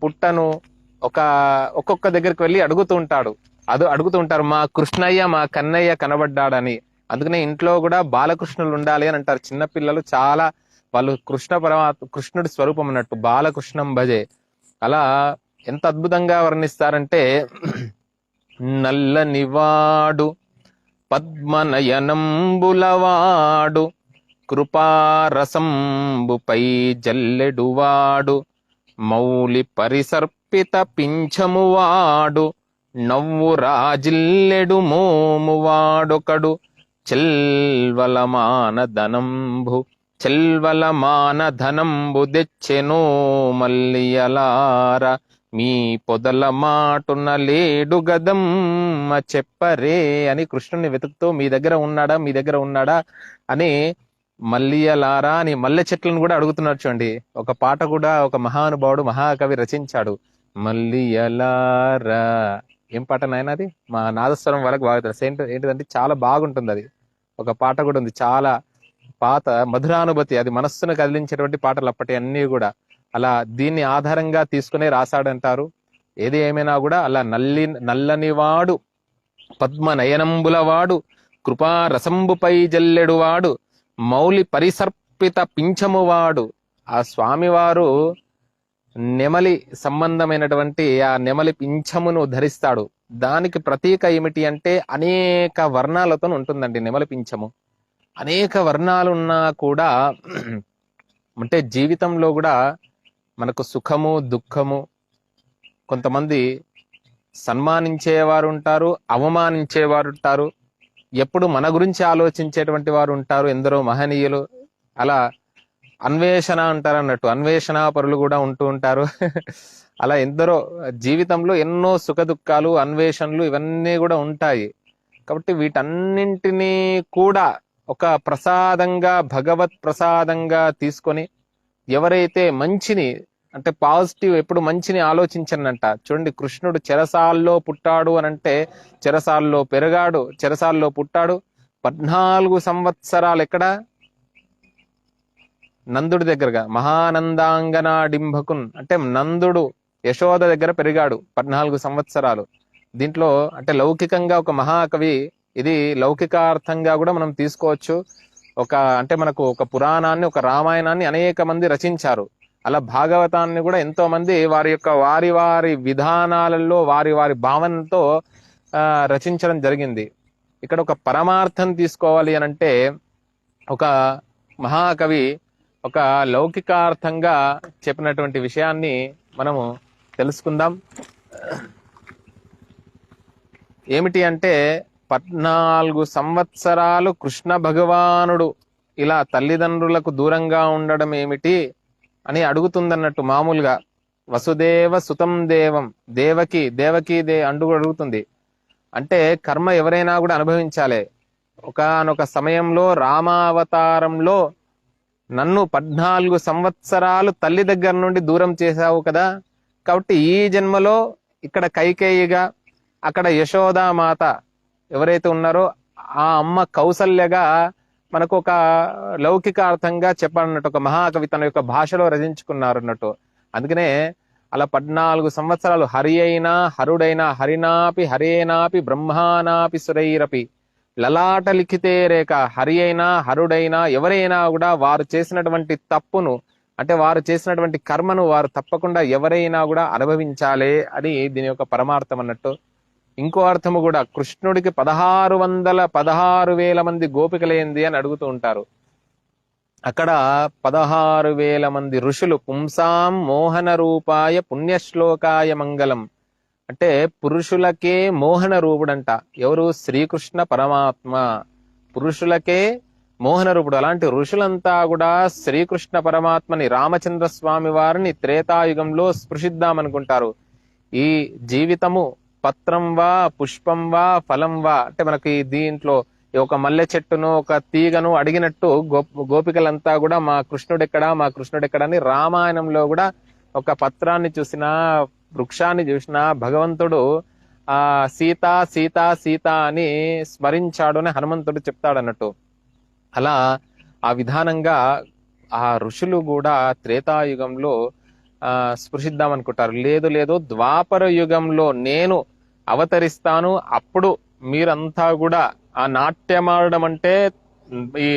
పుట్టను ఒక్కొక్క దగ్గరికి వెళ్ళి అడుగుతూ ఉంటారు, మా కృష్ణయ్య మా కన్నయ్య కనబడ్డాడని. అందుకనే ఇంట్లో కూడా బాలకృష్ణులు ఉండాలి అని అంటారు. చిన్నపిల్లలు చాలా వాళ్ళు కృష్ణుడి స్వరూపం అన్నట్టు, బాలకృష్ణం భజే. అలా ఎంత అద్భుతంగా వర్ణిస్తారంటే, నల్లనివాడు పద్మనయనంబులవాడు కృపారసంబుపై జల్లెడువాడు మౌలి పరిసర్పిత పింఛమువాడు నవ్వు రాజిల్లెడు మోమువాడొకడు చెల్వలమాన ధనంబు దెచ్చెనో మల్లియలార మీ పొదల మాటున లేడు గదమ్మ చెప్పరే అని కృష్ణుని వెతుకుతూ మీ దగ్గర ఉన్నాడా అని మల్లియలారా అని మల్లె చెట్లను కూడా అడుగుతున్నారు. చూడండి, ఒక పాట కూడా ఒక మహానుభావుడు మహాకవి రచించాడు, మల్లియలారా. ఏం పాట నాయన అది? మా నాదస్వరం వాళ్ళకి బాగా తెలుసు. ఏంటిదంటే చాలా బాగుంటుంది అది. ఒక పాట కూడా ఉంది, చాలా పాత మధురానుభూతి, అది మనస్సును కదిలించేటువంటి పాటలు అప్పటి అన్ని కూడా. అలా దీన్ని ఆధారంగా తీసుకునే రాశాడంటారు. ఏది ఏమైనా కూడా అలా నల్లనివాడు పద్మ నయనంబులవాడు కృపా రసంబుపై జల్లెడువాడు మౌలి పరిసర్పిత పింఛమువాడు. ఆ స్వామివారు నెమలి సంబంధమైనటువంటి ఆ నెమలి పింఛమును ధరిస్తాడు. దానికి ప్రతీక ఏమిటి అంటే అనేక వర్ణాలతో ఉంటుందండి నెమలి పింఛము. అనేక వర్ణాలున్నా కూడా అంటే జీవితంలో కూడా మనకు సుఖము దుఃఖము, కొంతమంది సన్మానించేవారు ఉంటారు, అవమానించేవారు ఉంటారు, ఎప్పుడు మన గురించి ఆలోచించేటువంటి వారు ఉంటారు, ఎందరో మహనీయులు. అలా అన్వేషణ అంటారు అన్నట్టు, అన్వేషణ పరులు కూడా ఉంటూ ఉంటారు. అలా ఎందరో జీవితంలో ఎన్నో సుఖ దుఃఖాలు, అన్వేషణలు ఇవన్నీ కూడా ఉంటాయి. కాబట్టి వీటన్నింటినీ కూడా ఒక ప్రసాదంగా, భగవత్ ప్రసాదంగా తీసుకొని ఎవరైతే మంచిని అంటే పాజిటివ్, ఎప్పుడు మంచిని ఆలోచించనంట. చూడండి, కృష్ణుడు చెరసాల్లో పుట్టాడు అనంటే చెరసాల్లో పెరిగాడు, చెరసాల్లో పుట్టాడు. 14 సంవత్సరాలు ఎక్కడ? నందుడి దగ్గరగా, మహానందాంగనాడింభకున్ అంటే నందుడు యశోద దగ్గర పెరిగాడు 14 సంవత్సరాలు. దీంట్లో అంటే లౌకికంగా ఒక మహాకవి, ఇది లౌకికార్థంగా కూడా మనం తీసుకోవచ్చు. అంటే మనకు ఒక పురాణాన్ని, ఒక రామాయణాన్ని అనేక మంది రచించారు. అలా భాగవతాన్ని కూడా ఎంతో మంది వారి విధానాలలో వారి భావనతో రచించడం జరిగింది. ఇక్కడ ఒక పరమార్థం తీసుకోవాలి అనంటే ఒక మహాకవి ఒక లౌకికార్థంగా చెప్పినటువంటి విషయాన్ని మనము తెలుసుకుందాం. ఏమిటి అంటే 14 సంవత్సరాలు కృష్ణ భగవానుడు ఇలా తల్లిదండ్రులకు దూరంగా ఉండడం ఏమిటి అని అడుగుతుందన్నట్టు. మామూలుగా వసుదేవ సుతం దేవం, దేవకి అడుగుతుంది. అంటే కర్మ ఎవరైనా కూడా అనుభవించాలి. ఒకానొక సమయంలో రామావతారంలో నన్ను 14 సంవత్సరాలు తల్లి దగ్గర నుండి దూరం చేశావు కదా, కాబట్టి ఈ జన్మలో ఇక్కడ కైకేయిగా, అక్కడ యశోదామాత ఎవరైతే ఉన్నారో ఆ అమ్మ కౌసల్యగా మనకు ఒక లౌకికార్థంగా చెప్పాలన్నట్టు ఒక మహాకవి తన యొక్క భాషలో రచించుకున్నారు అన్నట్టు. అందుకనే అలా 14 సంవత్సరాలు హరి అయినా హరుడైనా హరినాపి హరేనాపి బ్రహ్మానాపి సురైరపి లలాట లిఖితే రేఖ. హరి అయినా హరుడైనా ఎవరైనా కూడా వారు చేసినటువంటి తప్పును అంటే వారు చేసినటువంటి కర్మను వారు తప్పకుండా ఎవరైనా కూడా అనుభవించాలి అని దీని యొక్క పరమార్థం అన్నట్టు. ఇంకో అర్థము కూడా, కృష్ణుడికి 16,000 మంది గోపికలేంది అని అడుగుతూ ఉంటారు. అక్కడ 16,000 మంది ఋషులు. పుంసాం మోహన రూపాయ పుణ్యశ్లోకాయ మంగళం అంటే పురుషులకే మోహన రూపుడంట. ఎవరు? శ్రీకృష్ణ పరమాత్మ. పురుషులకే మోహన రూపుడు. అలాంటి ఋషులంతా కూడా శ్రీకృష్ణ పరమాత్మని, రామచంద్ర స్వామి వారిని త్రేతాయుగంలో స్పృశిద్దామనుకుంటారు. ఈ జీవితము పత్రం వా పుష్పం వా ఫలం వా అంటే మనకి దీంట్లో ఒక మల్లె చెట్టును ఒక తీగను అడిగినట్టు గోపికలంతా కూడా మా కృష్ణుడెక్కడా అని రామాయణంలో కూడా ఒక పత్రాన్ని చూసినా, వృక్షాన్ని చూసినా భగవంతుడు సీత సీత సీత అని స్మరించాడు అని హనుమంతుడు చెప్తాడు అన్నట్టు. అలా ఆ విధానంగా ఆ ఋషులు కూడా త్రేతాయుగంలో స్పృశిద్దాం అనుకుంటారు. లేదు లేదు, ద్వాపర యుగంలో నేను అవతరిస్తాను, అప్పుడు మీరంతా కూడా ఆ నాట్యమాడడం అంటే ఈ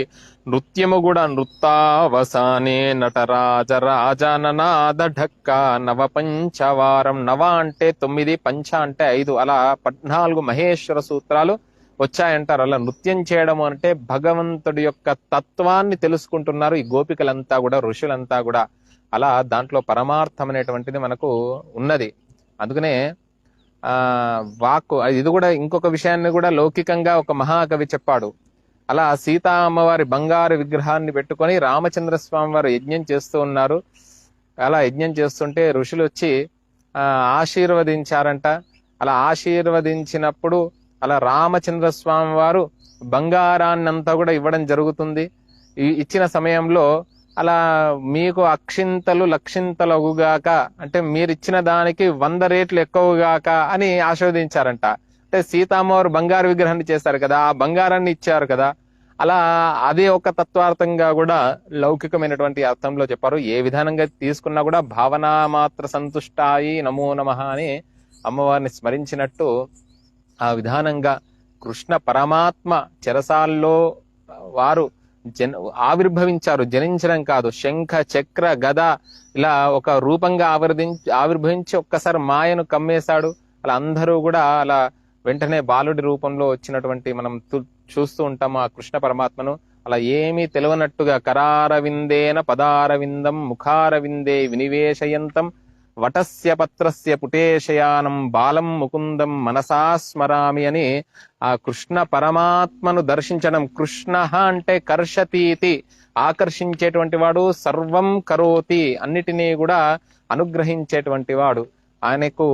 నృత్యము కూడా నృత్తావసానే నటరాజ రాజననాద ఢక్క నవ పంచవారం. నవ అంటే 9, పంచ అంటే 5, అలా 14 మహేశ్వర సూత్రాలు వచ్చాయంటారు. అలా నృత్యం చేయడం అంటే భగవంతుడి యొక్క తత్వాన్ని తెలుసుకుంటున్నారు ఈ గోపికలంతా కూడా, ఋషులంతా కూడా. అలా దాంట్లో పరమార్థం అనేటువంటిది మనకు ఉన్నది. అందుకనే వాక్కు ఇది కూడా ఇంకొక విషయాన్ని కూడా లౌకికంగా ఒక మహాకవి చెప్పాడు. అలా సీతా అమ్మవారి బంగారు విగ్రహాన్ని పెట్టుకొని రామచంద్ర స్వామి వారు యజ్ఞం చేస్తూ ఉన్నారు. అలా యజ్ఞం చేస్తుంటే ఋషులు వచ్చి ఆశీర్వదించారంట. అలా ఆశీర్వదించినప్పుడు అలా రామచంద్ర స్వామి వారు బంగారాన్ని అంతా కూడా ఇవ్వడం జరుగుతుంది. ఇచ్చిన సమయంలో అలా మీకు అక్షింతలు లక్షింతలగుగాక, అంటే మీరు ఇచ్చిన దానికి 100 రెట్లు ఎక్కువగాక అని ఆశీర్వదించారంట. అంటే సీతామ్మవారు బంగారు విగ్రహాన్ని చేశారు కదా, ఆ బంగారాన్ని ఇచ్చారు కదా. అలా అదే ఒక తత్వార్థంగా కూడా లౌకికమైనటువంటి అర్థంలో చెప్పారు. ఏ విధానంగా తీసుకున్నా కూడా భావనా మాత్ర సంతుష్టాయి నమో నమః అని అమ్మవారిని స్మరించినట్టు ఆ విధానంగా కృష్ణ పరమాత్మ చెరసాల్లో వారు ఆవిర్భవించారు. జనించడం కాదు, శంఖ చక్ర గద ఇలా ఒక రూపంగా ఆవిర్భవించి ఒక్కసారి మాయను కమ్మేశాడు. అలా అందరూ కూడా అలా వెంటనే బాలుడి రూపంలో వచ్చినటువంటి మనం చూస్తూ ఉంటాము ఆ కృష్ణ పరమాత్మను. అలా ఏమీ తెలియనట్టుగా కరారవిందేన పదారవిందం ముఖారవిందే వినివేశయంతం వటస్య పత్రస్య పుటేశయానం బాలం ముకుందం మనసా స్మరామి అని ఆ కృష్ణ పరమాత్మను దర్శించడం. కృష్ణ అంటే కర్షతీతి, ఆకర్షించేటువంటి వాడు, సర్వం కరోతి, అన్నిటినీ కూడా అనుగ్రహించేటువంటి వాడు. ఆయనకు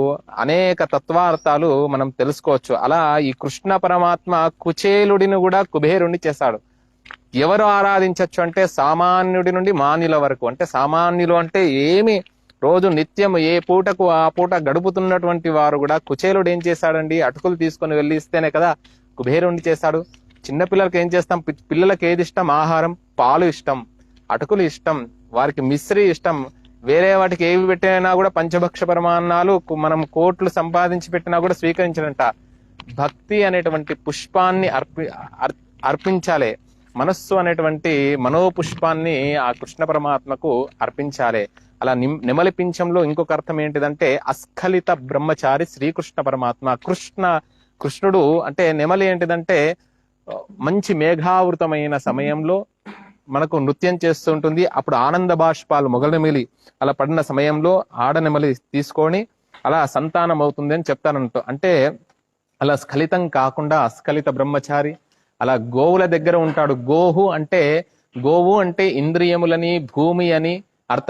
అనేక తత్వార్థాలు మనం తెలుసుకోవచ్చు. అలా ఈ కృష్ణ పరమాత్మ కుచేలుడిని కూడా కుబేరుణ్ణి చేశాడు. ఎవరు ఆరాధించవచ్చు అంటే సామాన్యుడి నుండి మాన్యుల వరకు. అంటే సామాన్యులు అంటే ఏమి రోజు నిత్యం ఏ పూటకు ఆ పూట గడుపుతున్నటువంటి వారు కూడా కుచేలుడు ఏం చేశాడండి, అటుకులు తీసుకొని వెళ్ళి ఇస్తేనే కదా కుబేరుణ్ణి చేశాడు. చిన్నపిల్లలకి ఏం చేస్తాం, పిల్లలకి ఏది ఇష్టం, ఆహారం, పాలు ఇష్టం, అటుకులు ఇష్టం, వారికి మిశ్రీ ఇష్టం. వేరే వాటికి ఏవి పెట్టినా కూడా పంచభక్ష పరమాన్నాలు మనం కోట్లు సంపాదించి పెట్టినా కూడా స్వీకరించడంట. భక్తి అనేటువంటి పుష్పాన్ని అర్పించాలి. మనస్సు అనేటువంటి మనోపుష్పాన్ని ఆ కృష్ణ పరమాత్మకు అర్పించాలి. అలా నెమలి పింఛంలో ఇంకొక అర్థం ఏంటిదంటే అస్ఖలిత బ్రహ్మచారి శ్రీకృష్ణ పరమాత్మ. కృష్ణుడు అంటే నెమలి ఏంటిదంటే మంచి మేఘావృతమైన సమయంలో మనకు నృత్యం చేస్తూ ఉంటుంది. అప్పుడు ఆనంద బాష్పాలు మొగలనెమలి అలా పడిన సమయంలో ఆడనెమలి తీసుకొని అలా సంతానం అవుతుంది అని చెప్తానంట. అంటే అలా స్ఖలితం కాకుండా అస్ఖలిత బ్రహ్మచారి. అలా గోవుల దగ్గర ఉంటాడు. గోవు అంటే ఇంద్రియములని, భూమి అని,